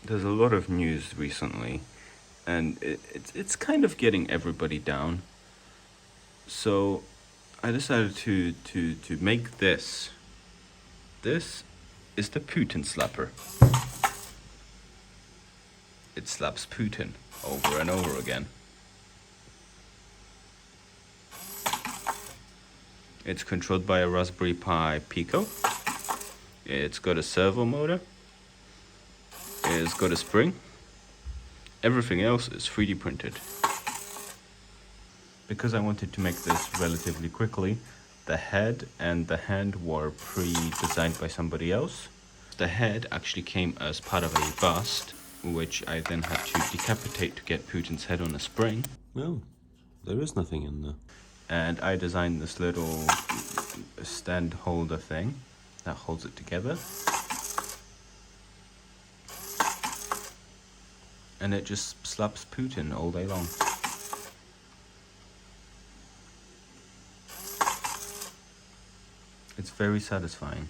there's a lot of news recently, and it's kind of getting everybody down. So I decided to make this. This is the Putin slapper. It slaps Putin over and over again. It's controlled by a Raspberry Pi Pico. It's got a servo motor. It's got a spring. Everything else is 3D printed. Because I wanted to make this relatively quickly, the head and the hand were pre-designed by somebody else. The head actually came as part of a bust, which I then had to decapitate to get Putin's head on a spring. Well, there is nothing in there. And I designed this little stand holder thing that holds it together. And it just slaps Putin all day long. It's very satisfying.